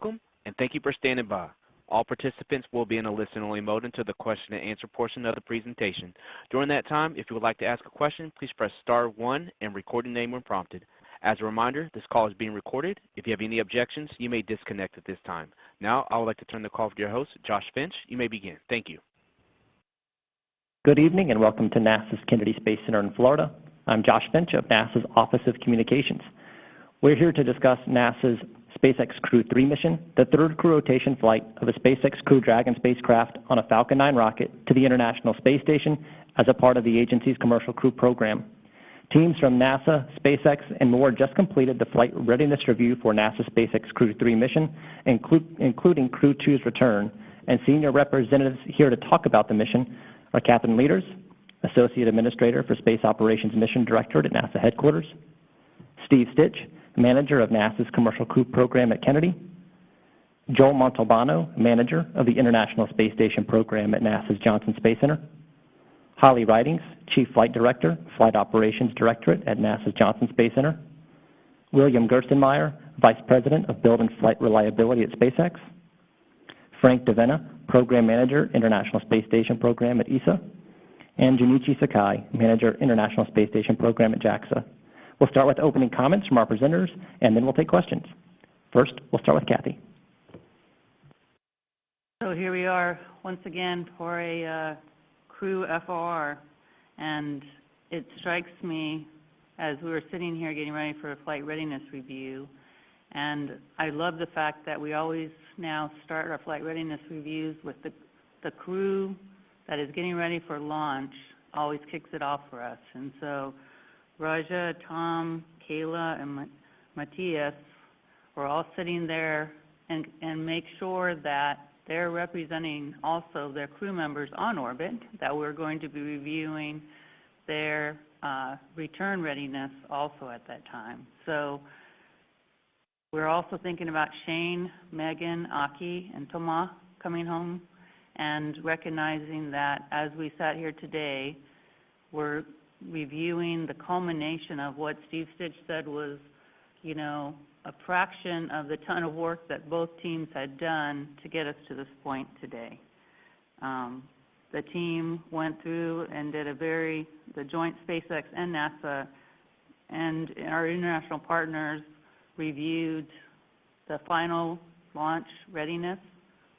Welcome, and thank you for standing by. All participants will be in a listen-only mode until the question and answer portion of the presentation. During that time, if you would like to ask a question, please press star 1 and record your name when prompted. As a reminder, this call is being recorded. If you have any objections, you may disconnect at this time. Now, I would like to turn the call over to your host, Josh Finch. You may begin. Thank you. Good evening and welcome to NASA's Kennedy Space Center in Florida. I'm Josh Finch of NASA's Office of Communications. We're here to discuss NASA's SpaceX Crew-3 mission, the third crew rotation flight of a SpaceX Crew Dragon spacecraft on a Falcon 9 rocket to the International Space Station as a part of the agency's Commercial Crew program. Teams from NASA, SpaceX, and more just completed the flight readiness review for NASA's SpaceX Crew-3 mission, including Crew-2's return, and senior representatives here to talk about the mission are Catherine Leaders, Associate Administrator for Space Operations Mission Directorate at NASA Headquarters, Steve Stitch, Manager of NASA's Commercial Crew Program at Kennedy, Joel Montalbano, Manager of the International Space Station Program at NASA's Johnson Space Center, Holly Ridings, Chief Flight Director, Flight Operations Directorate at NASA's Johnson Space Center, William Gerstenmaier, Vice President of Build and Flight Reliability at SpaceX, Frank DeVena, Program Manager, International Space Station Program at ESA, and Junichi Sakai, Manager, International Space Station Program at JAXA. We'll start with opening comments from our presenters, and then we'll take questions. First, we'll start with Kathy. So here we are once again for a Crew FOR, and it strikes me as we were sitting here getting ready for a flight readiness review, and I love the fact that we always now start our flight readiness reviews with the crew that is getting ready for launch always kicks it off for us. And so Raja, Tom, Kayla, and Matthias were all sitting there and make sure that they're representing also their crew members on orbit, that we're going to be reviewing their return readiness also at that time. So we're also thinking about Shane, Megan, Aki, and Thomas coming home and recognizing that as we sat here today, we're reviewing the culmination of what Steve Stitch said was, you know, a fraction of the ton of work that both teams had done to get us to this point today. The team went through and did the joint SpaceX and NASA and our international partners reviewed the final launch readiness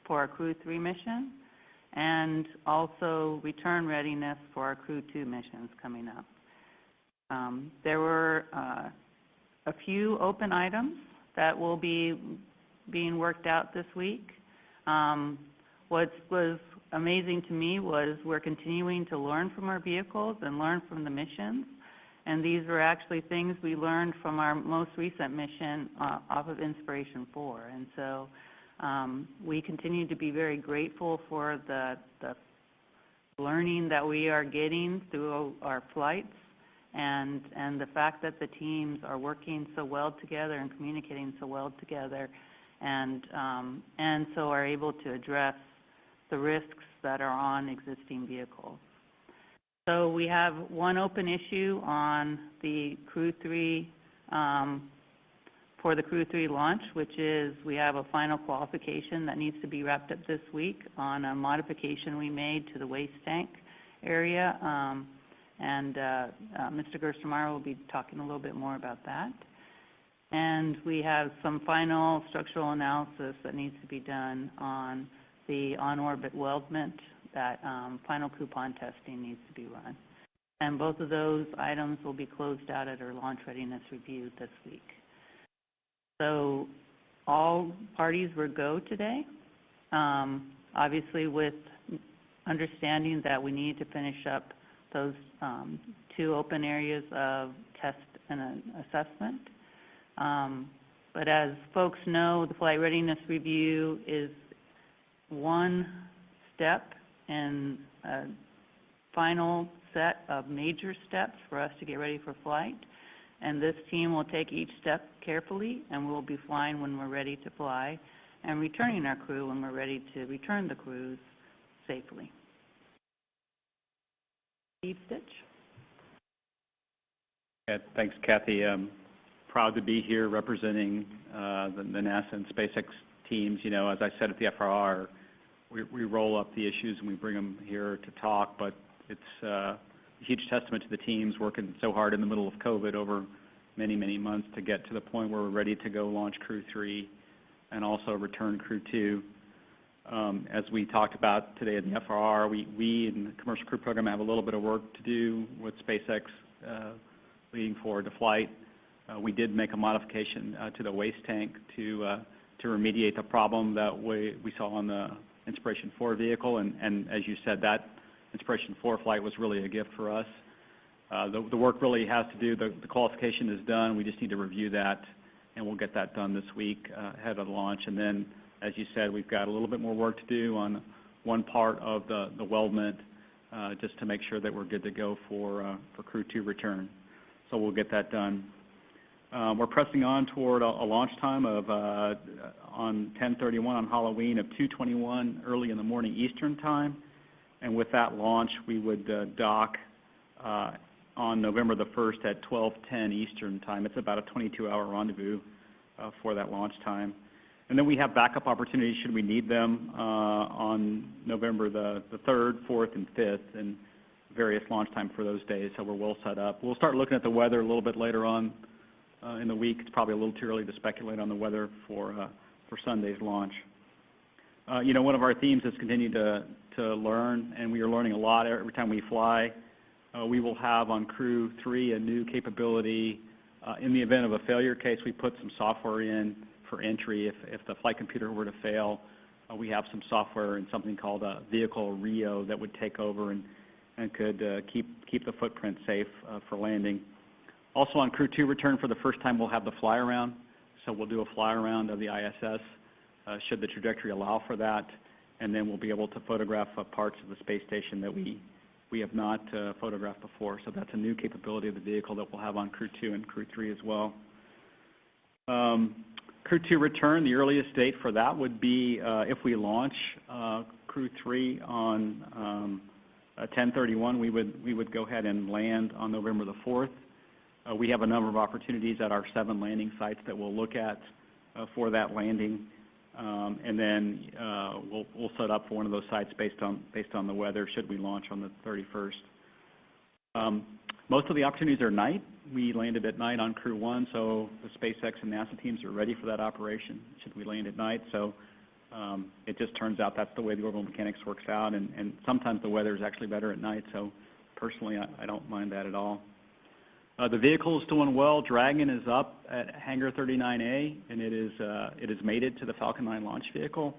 for our Crew-3 mission and also return readiness for our Crew-2 missions coming up. There were a few open items that will be being worked out this week. What was amazing to me was we're continuing to learn from our vehicles and learn from the missions, and these were actually things we learned from our most recent mission off of Inspiration 4. And so we continue to be very grateful for the learning that we are getting through our flights and the fact that the teams are working so well together and communicating so well together and so are able to address the risks that are on existing vehicles. So we have one open issue on the Crew-3 for the Crew-3 launch, which is we have a final qualification that needs to be wrapped up this week on a modification we made to the waste tank area, Mr. Gerstenmaier will be talking a little bit more about that. And we have some final structural analysis that needs to be done on the on-orbit weldment. That final coupon testing needs to be run. And both of those items will be closed out at our launch readiness review this week. So all parties were go today, obviously with understanding that we need to finish up those two open areas of test and assessment. But as folks know, the flight readiness review is one step in a final set of major steps for us to get ready for flight. And this team will take each step carefully, and we'll be flying when we're ready to fly and returning our crew when we're ready to return the crews safely. Steve Stitch. Yeah, thanks, Kathy. Proud to be here representing the NASA and SpaceX teams. You know, as I said at the FRR, we roll up the issues and we bring them here to talk, but it's a huge testament to the teams working so hard in the middle of COVID over many, many months to get to the point where we're ready to go launch Crew-3 and also return Crew-2. As we talked about today in the FRR, we in the Commercial Crew Program have a little bit of work to do with SpaceX leading forward to flight. We did make a modification to the waste tank to remediate the problem that we saw on the Inspiration 4 vehicle, and as you said, that Inspiration 4 flight was really a gift for us. The work really has to do, the qualification is done, we just need to review that, and we'll get that done this week ahead of the launch. And then, as you said, we've got a little bit more work to do on one part of the weldment just to make sure that we're good to go for Crew-2 return. So we'll get that done. We're pressing on toward a launch time of on 10/31 on Halloween of 2:21 early in the morning Eastern time, and with that launch we would dock on November the 1st at 12:10 Eastern time. It's about a 22-hour rendezvous for that launch time. And then we have backup opportunities should we need them on November the 3rd, 4th, and 5th, and various launch time for those days, so we're well set up. We'll start looking at the weather a little bit later on in the week. It's probably a little too early to speculate on the weather for Sunday's launch. You know, one of our themes is continue to learn, and we are learning a lot every time we fly. We will have on Crew-3 a new capability. In the event of a failure case, we put some software in for entry. If the flight computer were to fail, we have some software and something called a vehicle RIO that would take over and could keep the footprint safe for landing. Also on Crew-2 return, for the first time, we'll have the fly around. So we'll do a fly around of the ISS should the trajectory allow for that, and then we'll be able to photograph parts of the space station that we have not photographed before. So that's a new capability of the vehicle that we'll have on Crew-2 and Crew-3 as well. Crew-2 return, the earliest date for that would be if we launch Crew-3 on 10/31, we would go ahead and land on November the 4th. We have a number of opportunities at our 7 landing sites that we'll look at for that landing, and then we'll set up for one of those sites based on the weather should we launch on the 31st. Most of the opportunities are night. We landed at night on Crew-1, so the SpaceX and NASA teams are ready for that operation should we land at night. So it just turns out that's the way the orbital mechanics works out, and sometimes the weather is actually better at night, so personally I don't mind that at all. The vehicle is doing well. Dragon is up at Hangar 39A, and it is mated to the Falcon 9 launch vehicle.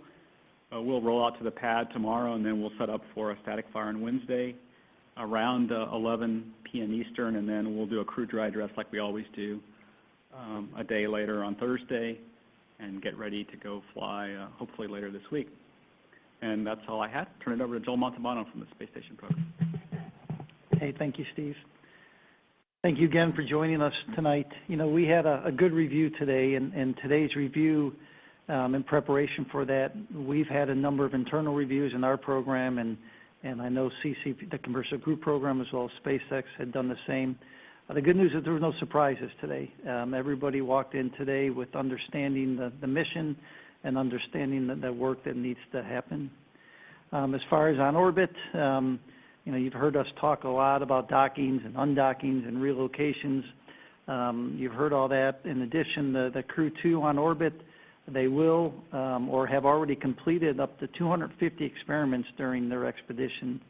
We'll roll out to the pad tomorrow, and then we'll set up for a static fire on Wednesday around 11 p.m. Eastern, and then we'll do a crew dry dress like we always do a day later on Thursday, and get ready to go fly hopefully later this week. And that's all I had. Turn it over to Joel Montalbano from the Space Station Program. Hey, thank you, Steve. Thank you again for joining us tonight. You know, we had a good review today, and today's review, in preparation for that, we've had a number of internal reviews in our program, and I know CC, the Commercial Crew Program, as well as SpaceX, had done the same. The good news is there were no surprises today. Everybody walked in today with understanding the mission and understanding the work that needs to happen. As far as on orbit, you know, you've heard us talk a lot about dockings and undockings and relocations. You've heard all that. In addition, the Crew-2 on orbit, they will or have already completed up to 250 experiments during their expedition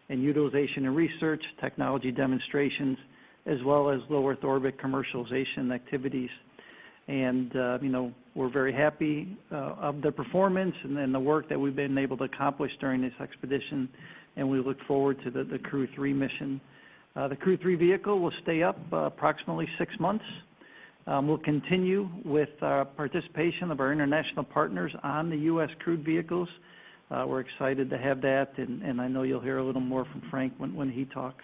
in utilization and research, technology demonstrations, as well as low Earth orbit commercialization activities. And, you know, we're very happy of the performance and the work that we've been able to accomplish during this expedition, and we look forward to the Crew-3 mission. The Crew-3 vehicle will stay up approximately 6 months. We'll continue with participation of our international partners on the U.S. crewed vehicles. We're excited to have that, and I know you'll hear a little more from Frank when he talks.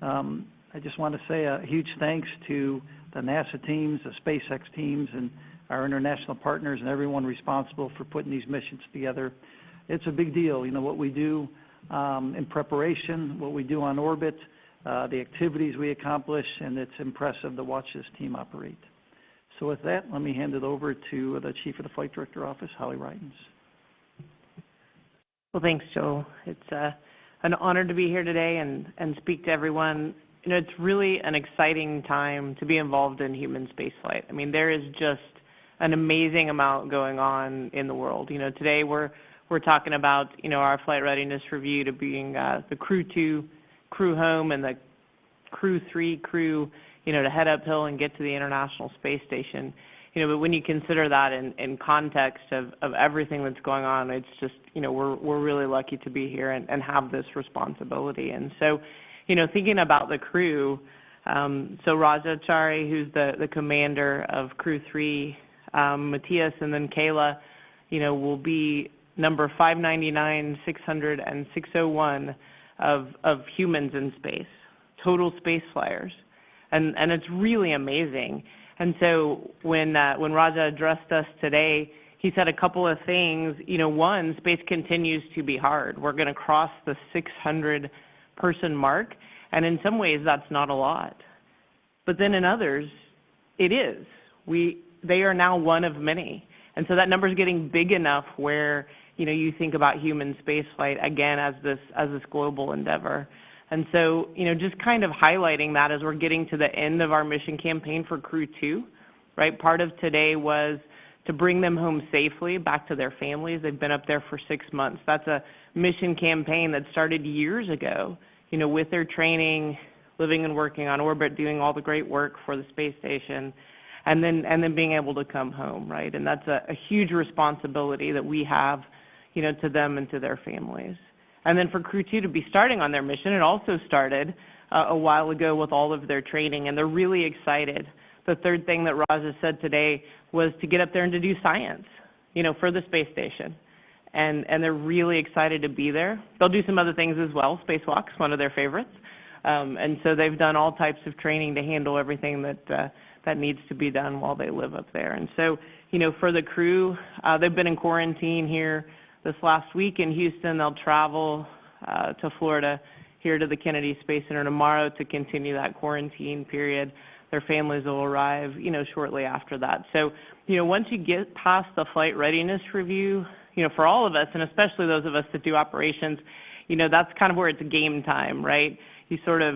I just want to say a huge thanks to the NASA teams, the SpaceX teams, and our international partners and everyone responsible for putting these missions together. It's a big deal, you know, what we do in preparation, what we do on orbit, the activities we accomplish, and it's impressive to watch this team operate. So with that, let me hand it over to the Chief of the Flight Director Office, Holly Readiness. Well, thanks, Joel. It's an honor to be here today and speak to everyone. You know, it's really an exciting time to be involved in human spaceflight. I mean, there is just an amazing amount going on in the world. You know, today we're talking about, you know, our flight readiness review to being the Crew-2 crew home and the Crew-3 crew, you know, to head uphill and get to the International Space Station. You know, but when you consider that in context of everything that's going on, it's just, you know, we're really lucky to be here and have this responsibility. And so, you know, thinking about the crew, so Raja Chari, who's the commander of Crew-3, Matthias, and then Kayla, you know, will be number 599, 600, and 601 of humans in space, total space flyers. And it's really amazing. And so when Raja addressed us today, he said a couple of things. You know, one, space continues to be hard. We're going to cross the 600-person mark, and in some ways that's not a lot. But then in others, it is. They are now one of many. And so that number is getting big enough where, you know, you think about human spaceflight again as this global endeavor. And so, you know, just kind of highlighting that as we're getting to the end of our mission campaign for Crew-2, right? Part of today was to bring them home safely back to their families. They've been up there for 6 months. That's a mission campaign that started years ago, you know, with their training, living and working on orbit, doing all the great work for the space station, and then being able to come home, right? And that's a huge responsibility that we have, you know, to them and to their families. And then for Crew-2 to be starting on their mission, it also started a while ago with all of their training, and they're really excited. The third thing that Raja said today was to get up there and to do science, you know, for the space station. And they're really excited to be there. They'll do some other things as well. Spacewalks, one of their favorites. And so they've done all types of training to handle everything that needs to be done while they live up there. And so, you know, for the crew, they've been in quarantine here this last week in Houston. They'll travel to Florida, here to the Kennedy Space Center tomorrow to continue that quarantine period. Their families will arrive, you know, shortly after that. So, you know, once you get past the flight readiness review, you know, for all of us, and especially those of us that do operations, you know, that's kind of where it's game time, right? You sort of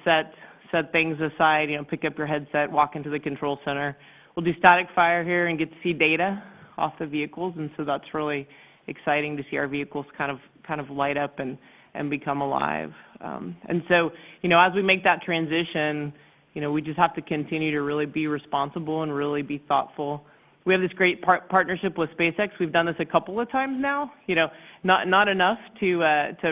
set things aside, you know, pick up your headset, walk into the control center. We'll do static fire here and get to see data off the vehicles, and so that's really exciting to see our vehicles kind of light up and become alive. And so, you know, as we make that transition, you know, we just have to continue to really be responsible and really be thoughtful. We have this great partnership with SpaceX. We've done this a couple of times now. You know, not enough to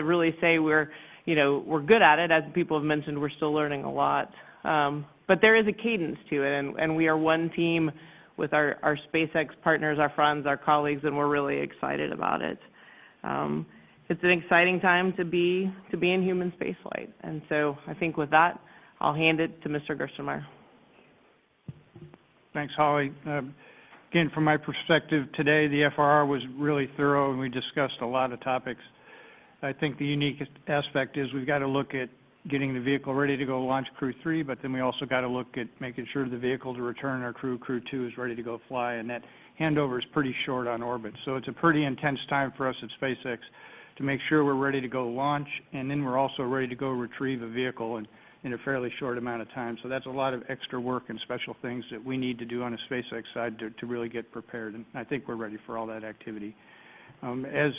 really say we're good at it. As people have mentioned, we're still learning a lot. But there is a cadence to it, and we are one team with our SpaceX partners, our friends, our colleagues, and we're really excited about it. It's an exciting time to be in human spaceflight. And so I think with that, I'll hand it to Mr. Gerstenmaier. Thanks, Holly. Again, from my perspective today, the FRR was really thorough, and we discussed a lot of topics. I think the unique aspect is we've got to look at getting the vehicle ready to go launch Crew-3, but then we also got to look at making sure the vehicle to return our Crew-2 is ready to go fly, and that handover is pretty short on orbit. So it's a pretty intense time for us at SpaceX to make sure we're ready to go launch, and then we're also ready to go retrieve a vehicle in a fairly short amount of time. So that's a lot of extra work and special things that we need to do on the SpaceX side to really get prepared, and I think we're ready for all that activity. As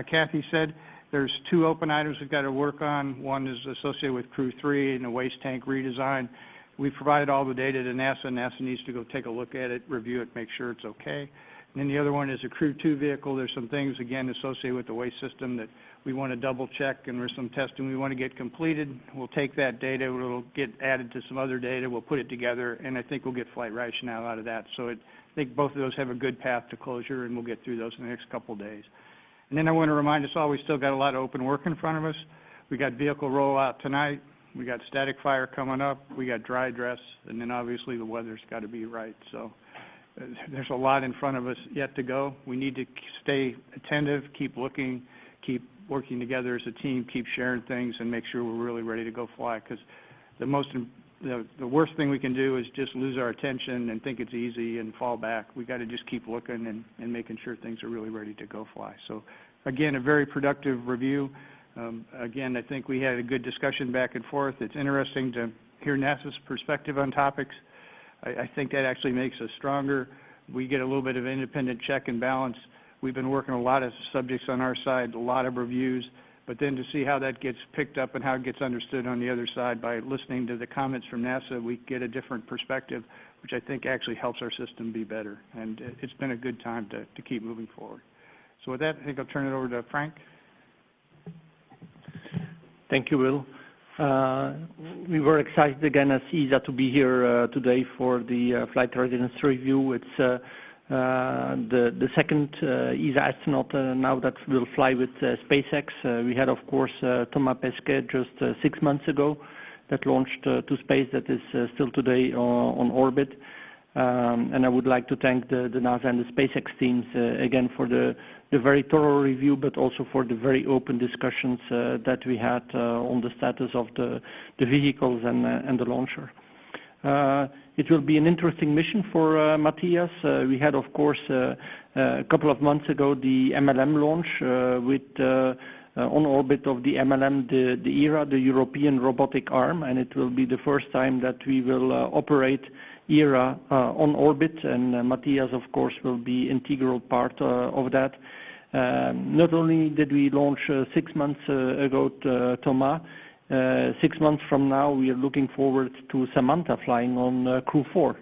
Kathy said, there's 2 open items we've got to work on. One is associated with Crew-3 and a waste tank redesign. We provided all the data to NASA. NASA needs to go take a look at it, review it, make sure it's okay. And then the other one is a Crew-2 vehicle. There's some things, again, associated with the waste system that we want to double check, and there's some testing we want to get completed. We'll take that data, it'll get added to some other data, we'll put it together, and I think we'll get flight rationale out of that. So I think both of those have a good path to closure, and we'll get through those in the next couple of days. And then I want to remind us all, we still got a lot of open work in front of us. We got vehicle rollout tonight. We got static fire coming up. We got dry dress. And then obviously the weather's got to be right. So there's a lot in front of us yet to go. We need to stay attentive, keep looking, keep working together as a team, keep sharing things, and make sure we're really ready to go fly. Because the most the worst thing we can do is just lose our attention and think it's easy and fall back. We got to just keep looking and making sure things are really ready to go fly. So, again, a very productive review. Again, I think we had a good discussion back and forth. It's interesting to hear NASA's perspective on topics. I think that actually makes us stronger. We get a little bit of independent check and balance. We've been working a lot of subjects on our side, a lot of reviews, but then to see how that gets picked up and how it gets understood on the other side by listening to the comments from NASA, we get a different perspective, which I think actually helps our system be better. And it's been a good time to keep moving forward. So with that, I think I'll turn it over to Frank. Thank you, Will. We were excited again as ESA to be here today for the flight readiness review. It's the second ESA astronaut now that will fly with SpaceX. We had, of course, Thomas Pesquet just 6 months ago that launched to space, that is still today on orbit. And I would like to thank the NASA and the SpaceX teams again for the very thorough review, but also for the very open discussions that we had on the status of the vehicles and the launcher. It will be an interesting mission for Matthias. We had, of course, a couple of months ago the MLM launch with on orbit of the MLM, the ERA, the European Robotic Arm, and it will be the first time that we will operate ERA on orbit, and Matthias, of course, will be integral part of that. Not only did we launch 6 months ago Thomas, 6 months from now we are looking forward to Samantha flying on Crew-4.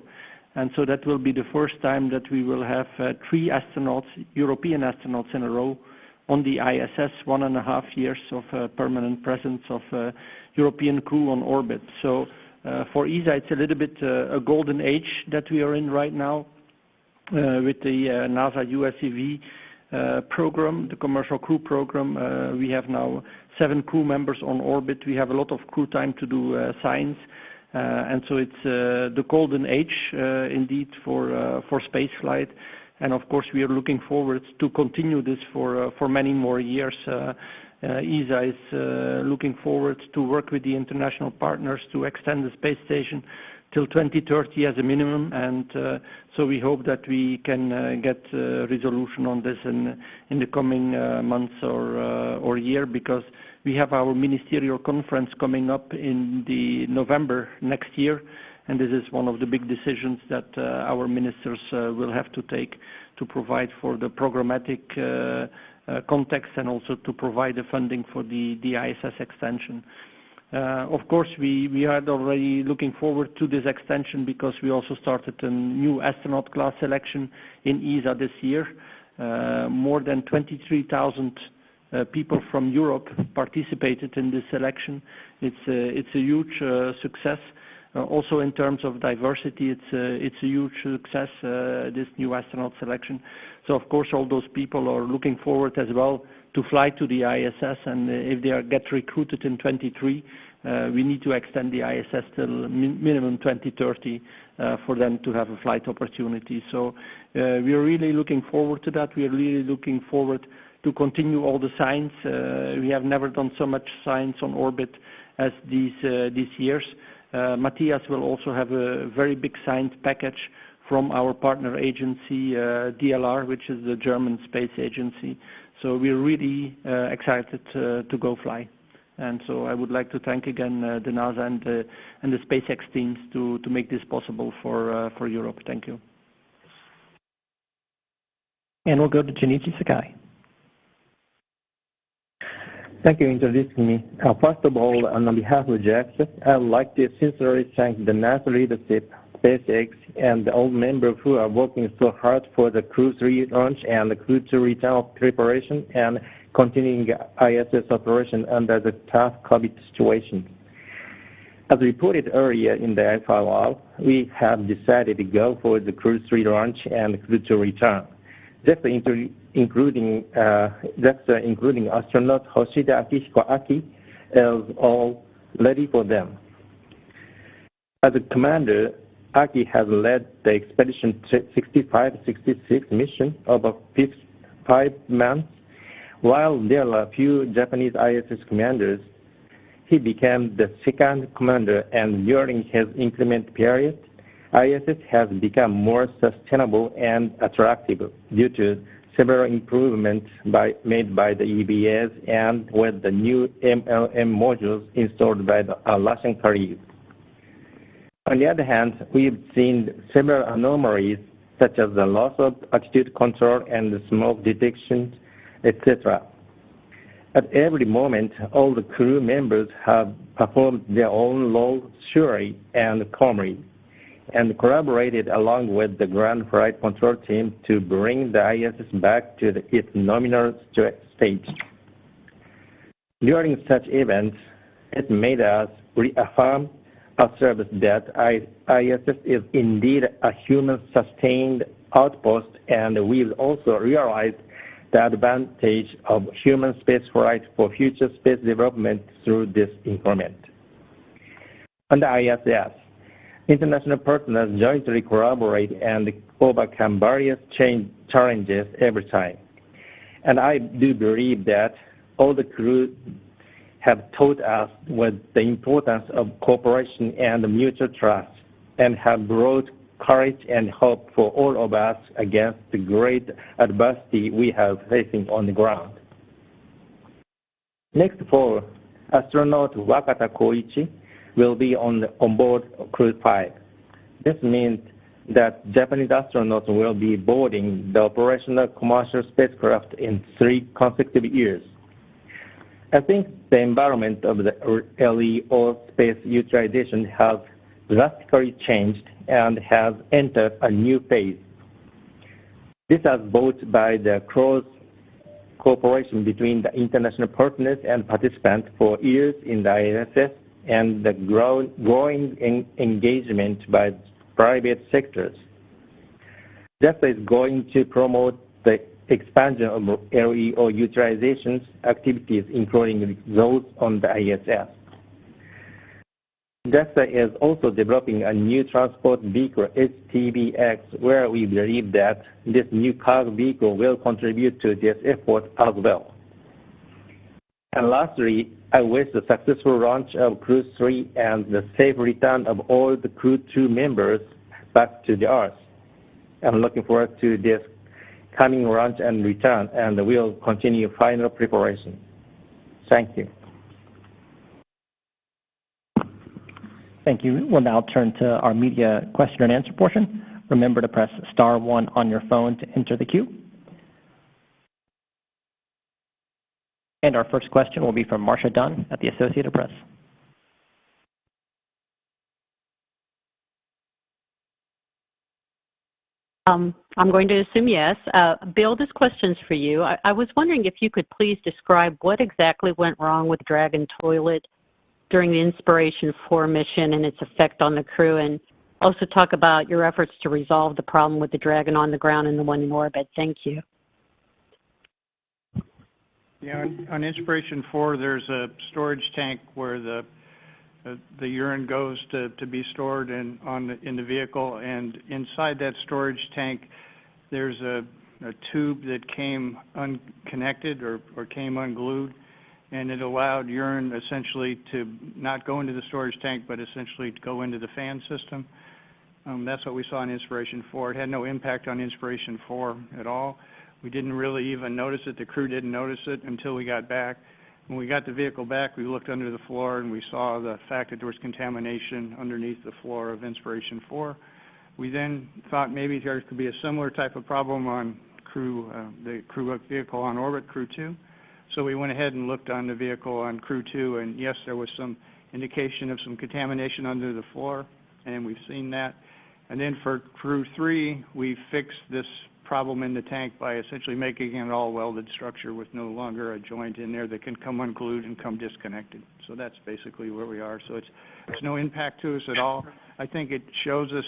And so that will be the first time that we will have 3 astronauts, European astronauts in a row on the ISS, 1.5 years of permanent presence of European crew on orbit. So for ESA, it's a little bit a golden age that we are in right now with the NASA USEV program, the commercial crew program. We have now 7 crew members on orbit. We have a lot of crew time to do science. And so it's the golden age indeed for space flight. And of course, we are looking forward to continue this for many more years. ESA is looking forward to work with the international partners to extend the space station till 2030 as a minimum, and so we hope that we can get resolution on this in the coming months or year, because we have our ministerial conference coming up in the November next year, and this is one of the big decisions that our ministers will have to take to provide for the programmatic context and also to provide the funding for the ISS extension. Of course, we are already looking forward to this extension because we also started a new astronaut class selection in ESA this year. More than 23,000 people from Europe participated in this selection. It's a huge success. Also in terms of diversity, it's a huge success, this new astronaut selection. So of course all those people are looking forward as well to fly to the ISS, and if they get recruited in 23, we need to extend the ISS till minimum 2030 for them to have a flight opportunity. So we are really looking forward to that. We are really looking forward to continue all the science. We have never done so much science on orbit as these years. Matthias will also have a very big science package from our partner agency, DLR, which is the German space agency. So we're really excited to go fly. And so I would like to thank again the NASA and the SpaceX teams to make this possible for Europe. Thank you. And we'll go to Junichi Sakai. Thank you for introducing me. First of all, on behalf of JAXA, I would like to sincerely thank the NASA leadership, SpaceX, and all members who are working so hard for the Crew-3 launch and the Crew-2 return preparation and continuing ISS operation under the tough COVID situation. As reported earlier in the FRR, we have decided to go for the Crew-3 launch and Crew-2 return. Including astronaut Hoshida Akihiko Aki, is all ready for them. As a commander, Aki has led the Expedition 65-66 mission over 5 months. While there are a few Japanese ISS commanders, he became the second commander, and during his increment period, ISS has become more sustainable and attractive due to several improvements made by the EBS and with the new MLM modules installed by the Russian crew. On the other hand, we've seen several anomalies such as the loss of attitude control and the smoke detection, etc. At every moment, all the crew members have performed their own role surely and calmly, and collaborated along with the ground flight control team to bring the ISS back to its nominal stage. During such events, it made us reaffirm ourselves that ISS is indeed a human-sustained outpost, and we've also realized the advantage of human spaceflight for future space development through this increment. On the ISS, international partners jointly collaborate and overcome various challenges every time. And I do believe that all the crew have taught us with the importance of cooperation and mutual trust, and have brought courage and hope for all of us against the great adversity we have facing on the ground. Next fall, astronaut Wakata Koichi will be on board Crew-3. This means that Japanese astronauts will be boarding the operational commercial spacecraft in 3 consecutive years. I think the environment of the LEO space utilization has drastically changed and has entered a new phase. This is brought by the close cooperation between the international partners and participants for years in the ISS, and the growing engagement by private sectors. JAXA is going to promote the expansion of LEO utilization activities, including those on the ISS. JAXA is also developing a new transport vehicle, HTVX, where we believe that this new cargo vehicle will contribute to this effort as well. And lastly, I wish the successful launch of Crew-3 and the safe return of all the Crew-2 members back to the Earth. I'm looking forward to this coming launch and return, and we'll continue final preparation. Thank you. Thank you. We'll now turn to our media question and answer portion. Remember to press *1 on your phone to enter the queue. And our first question will be from Marcia Dunn at the Associated Press. I'm going to assume yes. Bill, this question's for you. I was wondering if you could please describe what exactly went wrong with Dragon Toilet during the Inspiration 4 mission and its effect on the crew, and also talk about your efforts to resolve the problem with the Dragon on the ground and the one in orbit. Thank you. Yeah, on Inspiration 4, there's a storage tank where the urine goes to be stored in the vehicle, and inside that storage tank, there's a tube that came unconnected or came unglued, and it allowed urine essentially to not go into the storage tank, but essentially to go into the fan system. That's what we saw in Inspiration 4. It had no impact on Inspiration 4 at all. We didn't really even notice it. The crew didn't notice it until we got back. When we got the vehicle back, we looked under the floor and we saw the fact that there was contamination underneath the floor of Inspiration 4. We then thought maybe there could be a similar type of problem on the crew vehicle on orbit, Crew-2. So we went ahead and looked on the vehicle on Crew-2, and yes, there was some indication of some contamination under the floor, and we've seen that. And then for Crew-3, we fixed this problem in the tank by essentially making an all-welded structure with no longer a joint in there that can come unglued and come disconnected. So that's basically where we are. So it's no impact to us at all. I think it shows us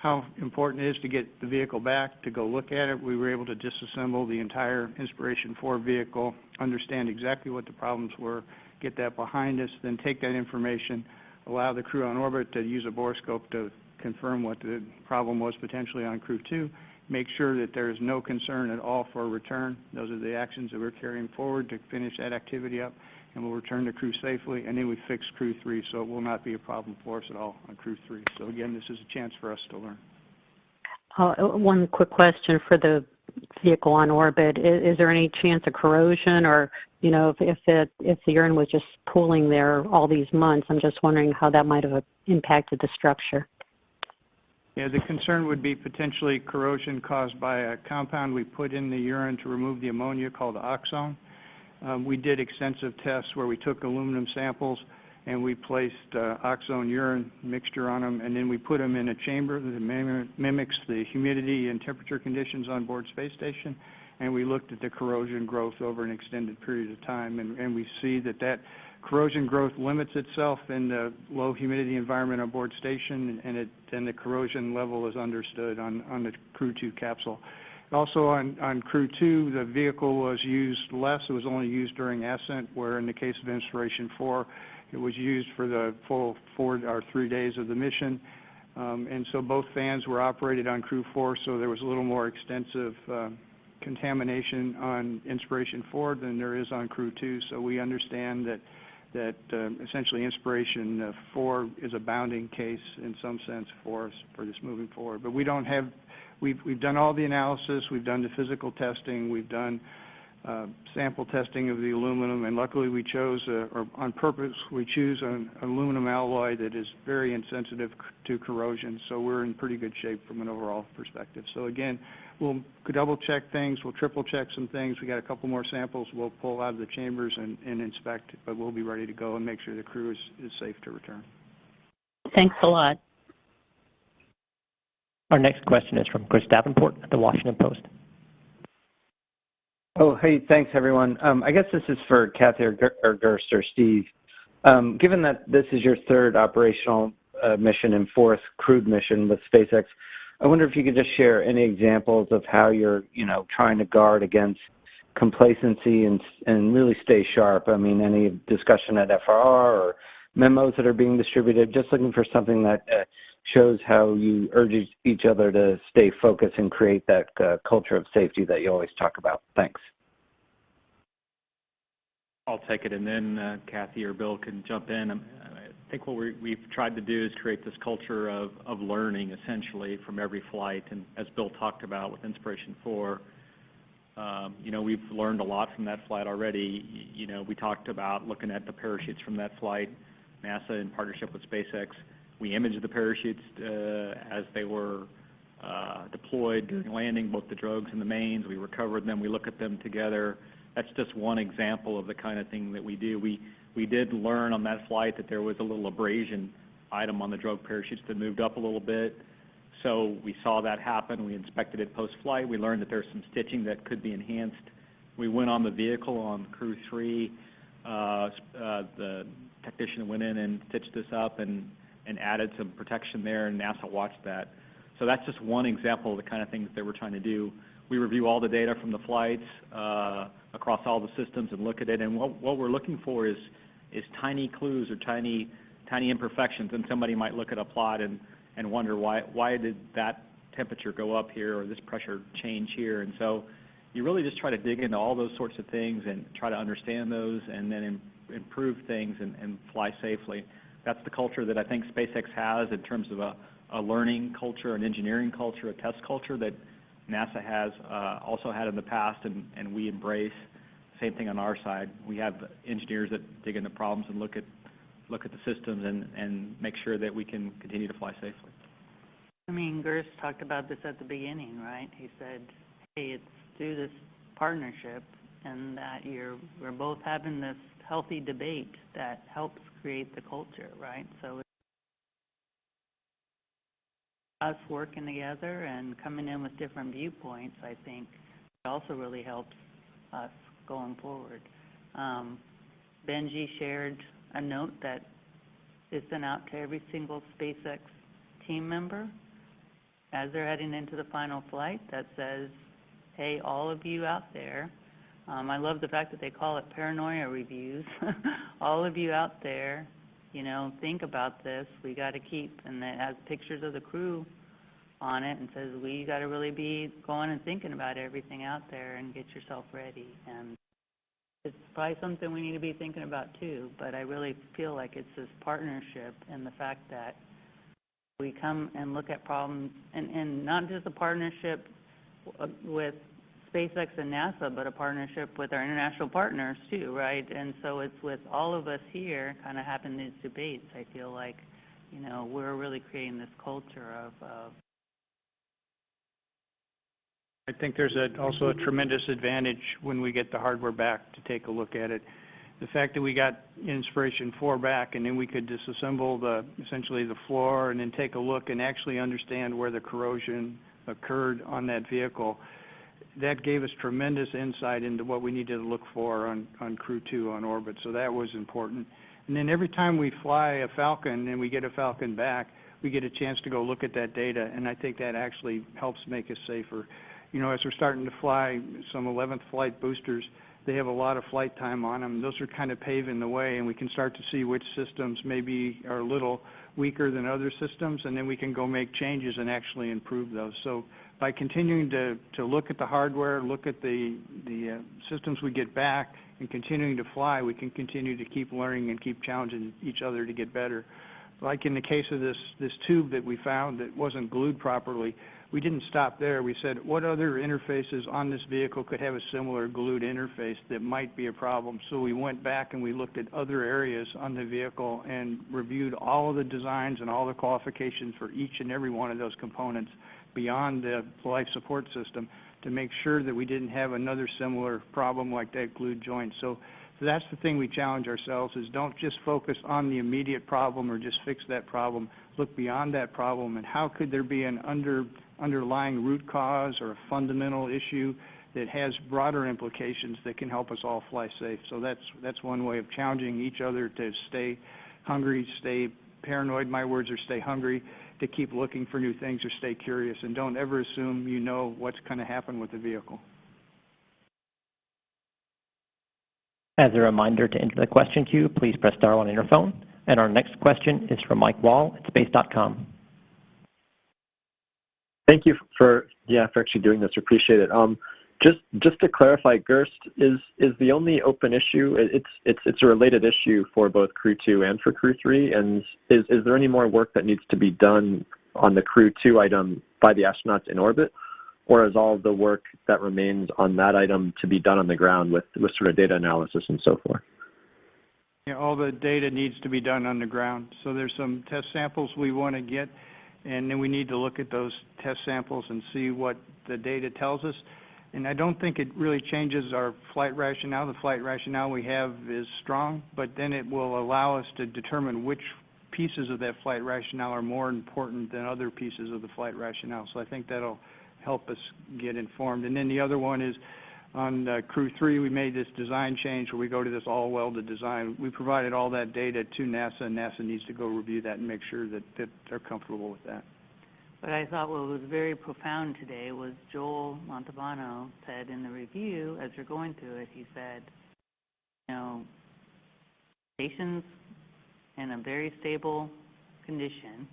how important it is to get the vehicle back, to go look at it. We were able to disassemble the entire Inspiration 4 vehicle, understand exactly what the problems were, get that behind us, then take that information, allow the crew on orbit to use a borescope to confirm what the problem was potentially on Crew-2, make sure that there is no concern at all for a return. Those are the actions that we're carrying forward to finish that activity up, and we'll return the crew safely, and then we fix Crew-3, so it will not be a problem for us at all on Crew-3. So again, this is a chance for us to learn. One quick question for the vehicle on orbit. Is there any chance of corrosion, or, you know, if the urine was just pooling there all these months, I'm just wondering how that might have impacted the structure. Yeah, the concern would be potentially corrosion caused by a compound we put in the urine to remove the ammonia called oxone. We did extensive tests where we took aluminum samples and we placed oxone urine mixture on them, and then we put them in a chamber that mimics the humidity and temperature conditions on board Space Station, and we looked at the corrosion growth over an extended period of time, and we see that corrosion growth limits itself in the low humidity environment on board station, and the corrosion level is understood on the Crew-2 capsule. Also on Crew-2, the vehicle was used less. It was only used during ascent, where in the case of Inspiration-4, it was used for the full 3 days of the mission. And so both fans were operated on Crew-4, so there was a little more extensive contamination on Inspiration-4 than there is on Crew-2. So we understand that essentially Inspiration-4 is a bounding case in some sense for us for this moving forward. But we don't have, we've done all the analysis, we've done the physical testing, we've done sample testing of the aluminum, and luckily we chose, or on purpose, we choose an aluminum alloy that is very insensitive to corrosion, so we're in pretty good shape from an overall perspective. So again, we'll double check things, we'll triple check some things, we got a couple more samples we'll pull out of the chambers and inspect, but we'll be ready to go and make sure the crew is safe to return. Thanks a lot. Our next question is from Chris Davenport at the Washington Post. Oh, hey, thanks, everyone. I guess this is for Kathy or Gerst or Steve. Given that this is your third operational mission and fourth crewed mission with SpaceX, I wonder if you could just share any examples of how you're, trying to guard against complacency and really stay sharp. I mean, any discussion at FRR or memos that are being distributed, just looking for something that shows how you urge each other to stay focused and create that culture of safety that you always talk about. Thanks. I'll take it, and then Kathy or Bill can jump in. I think what we've tried to do is create this culture of learning, essentially, from every flight. And as Bill talked about with Inspiration-4, we've learned a lot from that flight already. We talked about looking at the parachutes from that flight. NASA, in partnership with SpaceX, we imaged the parachutes as they were deployed during landing, both the drogues and the mains. We recovered them. We look at them together. That's just one example of the kind of thing that we do. We did learn on that flight that there was a little abrasion item on the drogue parachutes that moved up a little bit. So we saw that happen. We inspected it post-flight. We learned that there's some stitching that could be enhanced. We went on the vehicle on Crew-3. The technician went in and stitched this up and added some protection there, and NASA watched that. So that's just one example of the kind of things that we're trying to do. We review all the data from the flights across all the systems and look at it, and what we're looking for is tiny clues or tiny imperfections, and somebody might look at a plot and wonder why did that temperature go up here or this pressure change here. And so you really just try to dig into all those sorts of things and try to understand those and then improve things and fly safely. That's the culture that I think SpaceX has in terms of a learning culture, an engineering culture, a test culture that NASA has also had in the past, and we embrace. Same thing on our side. We have engineers that dig into problems and look at the systems and make sure that we can continue to fly safely. I mean, Gerst talked about this at the beginning, right? He said, hey, it's through this partnership and that we're both having this healthy debate that helps create the culture, right? So it's us working together and coming in with different viewpoints, I think, also really helps us going forward. Benji shared a note that is sent out to every single SpaceX team member as they're heading into the final flight that says, hey, all of you out there, I love the fact that they call it paranoia reviews. All of you out there, think about this. We got to keep, and it has pictures of the crew on it and says, we got to really be going and thinking about everything out there and get yourself ready. And it's probably something we need to be thinking about too, but I really feel like it's this partnership and the fact that we come and look at problems, and not just a partnership with SpaceX and NASA, but a partnership with our international partners too, right? And so it's with all of us here kind of having these debates. I feel like, you know, we're really creating this culture of I think there's also a tremendous advantage when we get the hardware back to take a look at it. The fact that we got Inspiration 4 back, and then we could disassemble essentially the floor and then take a look and actually understand where the corrosion occurred on that vehicle, that gave us tremendous insight into what we needed to look for on Crew-2 on orbit. So that was important. And then every time we fly a Falcon and we get a Falcon back, we get a chance to go look at that data, and I think that actually helps make us safer. You know, as we're starting to fly some 11th flight boosters, they have a lot of flight time on them. Those are kind of paving the way, and we can start to see which systems maybe are a little weaker than other systems, and then we can go make changes and actually improve those. So by continuing to look at the hardware, look at the systems we get back, and continuing to fly, we can continue to keep learning and keep challenging each other to get better. Like in the case of this tube that we found that wasn't glued properly, we didn't stop there. We said, what other interfaces on this vehicle could have a similar glued interface that might be a problem? So we went back and we looked at other areas on the vehicle and reviewed all of the designs and all the qualifications for each and every one of those components beyond the life support system to make sure that we didn't have another similar problem like that glued joint. So that's the thing we challenge ourselves, is don't just focus on the immediate problem or just fix that problem. Look beyond that problem, and how could there be an underlying root cause or a fundamental issue that has broader implications that can help us all fly safe. So that's one way of challenging each other to stay hungry, stay paranoid, my words are stay hungry, to keep looking for new things or stay curious, and don't ever assume you know what's going to happen with the vehicle. As a reminder, to enter the question queue, please press star 1 on your phone. And our next question is from Mike Wall at space.com. Thank you for actually doing this. Appreciate it. Just to clarify, GERST is the only open issue. It's a related issue for both Crew-2 and for Crew-3. And is there any more work that needs to be done on the Crew-2 item by the astronauts in orbit, or is all of the work that remains on that item to be done on the ground with sort of data analysis and so forth? Yeah, all the data needs to be done on the ground. So there's some test samples we want to get, and then we need to look at those test samples and see what the data tells us. And I don't think it really changes our flight rationale. The flight rationale we have is strong, but then it will allow us to determine which pieces of that flight rationale are more important than other pieces of the flight rationale. So I think that'll help us get informed. And then the other one is on Crew-3, we made this design change where we go to this all-welded design. We provided all that data to NASA, and NASA needs to go review that and make sure that they're comfortable with that. But I thought what was very profound today was Joel Montalbano said in the review, as you're going through it, he said, you know, station's in a very stable condition,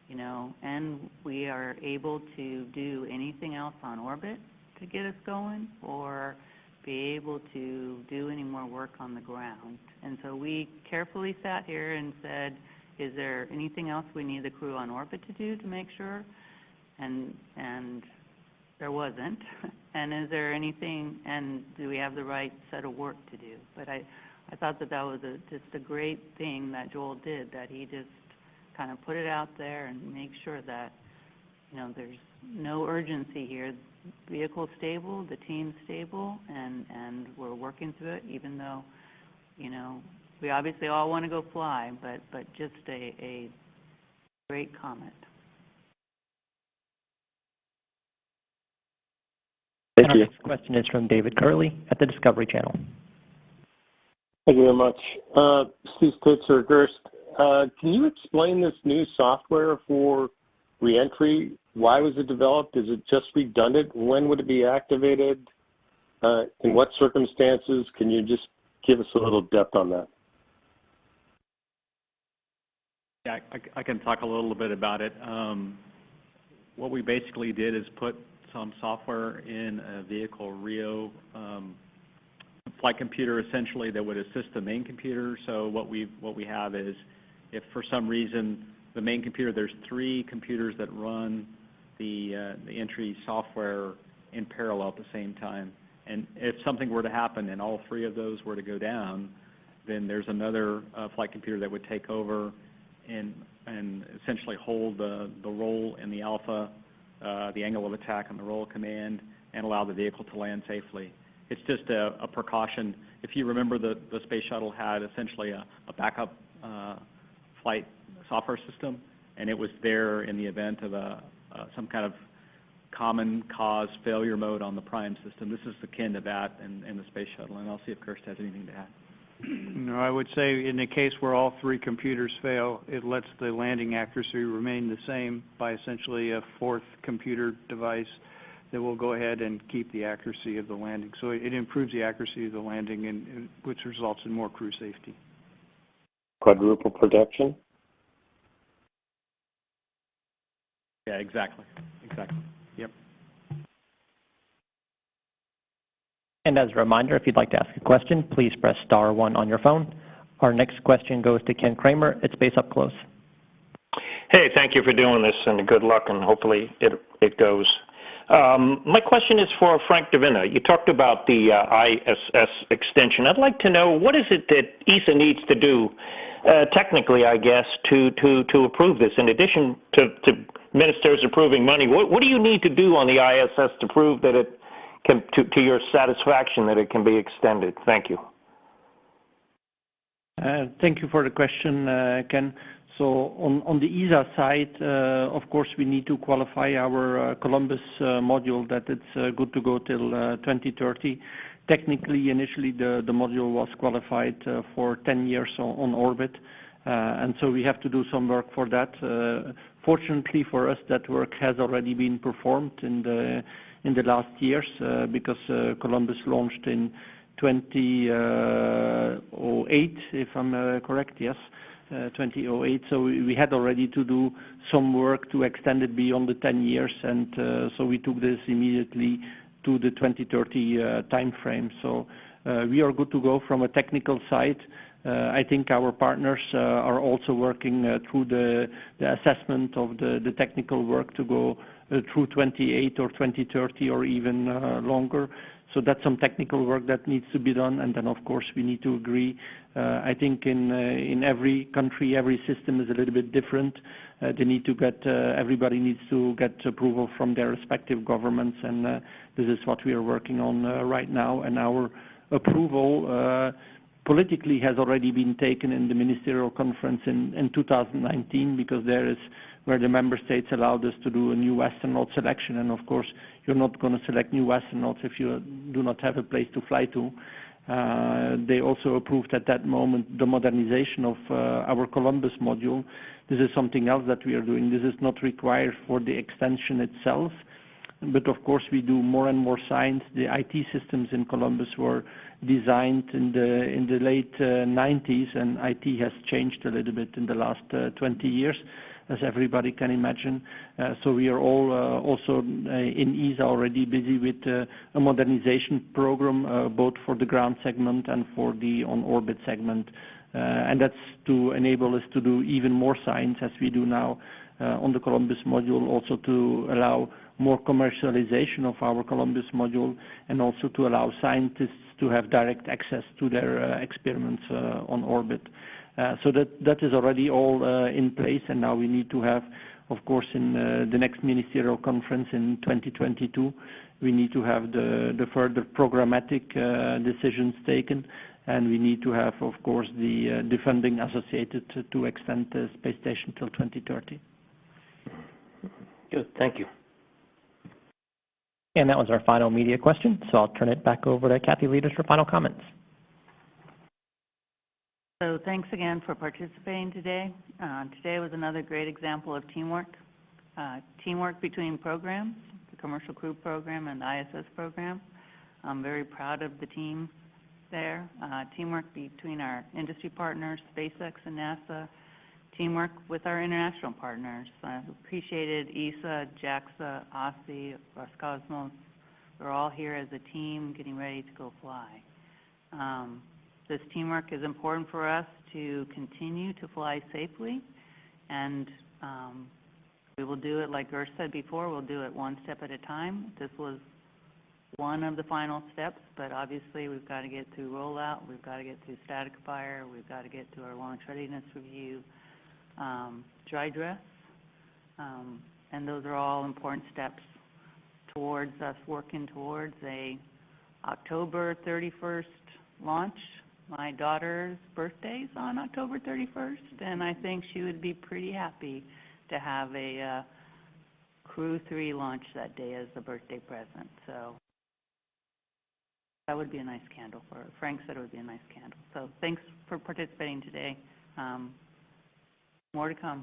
you know, and we are able to do anything else on orbit to get us going or be able to do any more work on the ground. And so we carefully sat here and said, is there anything else we need the crew on orbit to do to make sure? And there wasn't. And is there anything, and do we have the right set of work to do? But I thought that was just a great thing that Joel did, that he just kind of put it out there and make sure that, you know, there's no urgency here. The vehicle's stable, the team's stable, and we're working through it, even though, you know, we obviously all want to go fly, but just a great comment. And our next question is from David Curley at the Discovery Channel. Thank you very much. Steve Spitzer, GERST, can you explain this new software for reentry? Why was it developed? Is it just redundant? When would it be activated? In what circumstances? Can you just give us a little depth on that? Yeah, I can talk a little bit about it. What we basically did is put some software in a vehicle, Rio, flight computer essentially that would assist the main computer. So what we have is, if for some reason the main computer, there's 3 computers that run the entry software in parallel at the same time. And if something were to happen and all 3 of those were to go down, then there's another flight computer that would take over and essentially hold the roll and the alpha, the angle of attack and the roll command, and allow the vehicle to land safely. It's just a precaution. If you remember, the space shuttle had essentially a backup flight software system, and it was there in the event of some kind of common cause failure mode on the prime system. This is akin to that in the space shuttle, and I'll see if Kirst has anything to add. No, I would say in the case where all 3 computers fail, it lets the landing accuracy remain the same by essentially a 4th computer device that will go ahead and keep the accuracy of the landing. So it improves the accuracy of the landing, and which results in more crew safety. Quadruple protection? Yeah, exactly. Yep. And as a reminder, if you'd like to ask a question, please press star 1 on your phone. Our next question goes to Ken Kramer at Space Up Close. Hey, thank you for doing this, and good luck, and hopefully it goes. My question is for Frank Davina. You talked about the ISS extension. I'd like to know, what is it that ESA needs to do, technically, I guess, to approve this? In addition to ministers approving money, what do you need to do on the ISS to prove that it can, to your satisfaction, that it can be extended? Thank you. Thank you for the question, Ken. So on the ESA side, of course, we need to qualify our Columbus module that it's good to go till 2030. Technically, initially, the module was qualified for 10 years on orbit, and so we have to do some work for that. Fortunately for us, that work has already been performed in the last years because Columbus launched in 2008, if I'm correct, yes. 2008, so we had already to do some work to extend it beyond the 10 years, and so we took this immediately to the 2030 time frame. So we are good to go from a technical side. I think our partners are also working through the assessment of the technical work to go through 28 or 2030 or even longer. So that's some technical work that needs to be done, and then of course we need to agree. I think in every country, every system is a little bit different. They need to get everybody needs to get approval from their respective governments, and this is what we are working on right now. And our approval politically has already been taken in the ministerial conference in 2019, because there is where the member states allowed us to do a new astronaut selection, and of course you're not going to select new astronauts if you do not have a place to fly to. They also approved at that moment the modernization of our Columbus module. This is something else that we are doing. This is not required for the extension itself, but of course we do more and more science. The IT systems in Columbus were designed in the late 90s, and IT has changed a little bit in the last 20 years, as everybody can imagine. So we are all also in ESA already busy with a modernization program, both for the ground segment and for the on-orbit segment. And that's to enable us to do even more science as we do now on the Columbus module, also to allow more commercialization of our Columbus module, and also to allow scientists to have direct access to their experiments on orbit. So that is already all in place, and now we need to have, of course, in the next ministerial conference in 2022, we need to have the further programmatic decisions taken, and we need to have, of course, the funding associated to extend the space station till 2030. Good, thank you. And that was our final media question, so I'll turn it back over to Kathy Lueders for final comments. So thanks again for participating today. Today was another great example of teamwork. Teamwork between programs, the Commercial Crew Program and the ISS program. I'm very proud of the team there. Teamwork between our industry partners, SpaceX and NASA. Teamwork with our international partners. I appreciated ESA, JAXA, OSCE, Roscosmos. We're all here as a team getting ready to go fly. This teamwork is important for us to continue to fly safely, and we will do it, like Gerst said before, we'll do it one step at a time. This was one of the final steps, but obviously we've got to get through rollout, we've got to get through static fire, we've got to get through our launch readiness review, dry dress, and those are all important steps towards us working towards a October 31st launch. My daughter's birthday's on October 31st, and I think she would be pretty happy to have a Crew-3 launch that day as a birthday present. So that would be a nice candle for her. Frank said it would be a nice candle. So thanks for participating today. More to come.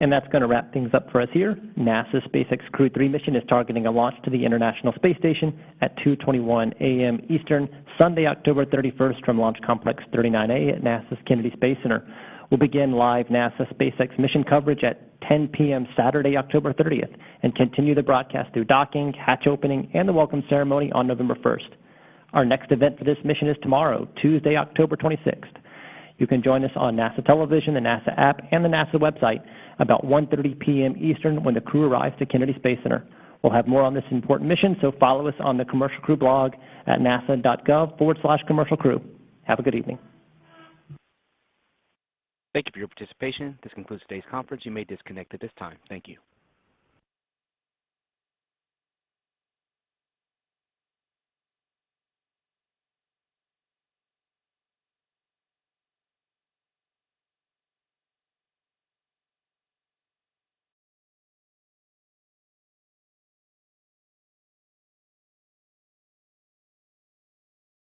And that's going to wrap things up for us here. NASA's SpaceX Crew-3 mission is targeting a launch to the International Space Station at 2:21 a.m. Eastern, Sunday, October 31st from Launch Complex 39A at NASA's Kennedy Space Center. We'll begin live NASA SpaceX mission coverage at 10 p.m. Saturday, October 30th, and continue the broadcast through docking, hatch opening, and the welcome ceremony on November 1st. Our next event for this mission is tomorrow, Tuesday, October 26th. You can join us on NASA television, the NASA app, and the NASA website about 1:30 p.m. Eastern when the crew arrives to Kennedy Space Center. We'll have more on this important mission, so follow us on the Commercial Crew blog at nasa.gov/commercial crew. Have a good evening. Thank you for your participation. This concludes today's conference. You may disconnect at this time. Thank you.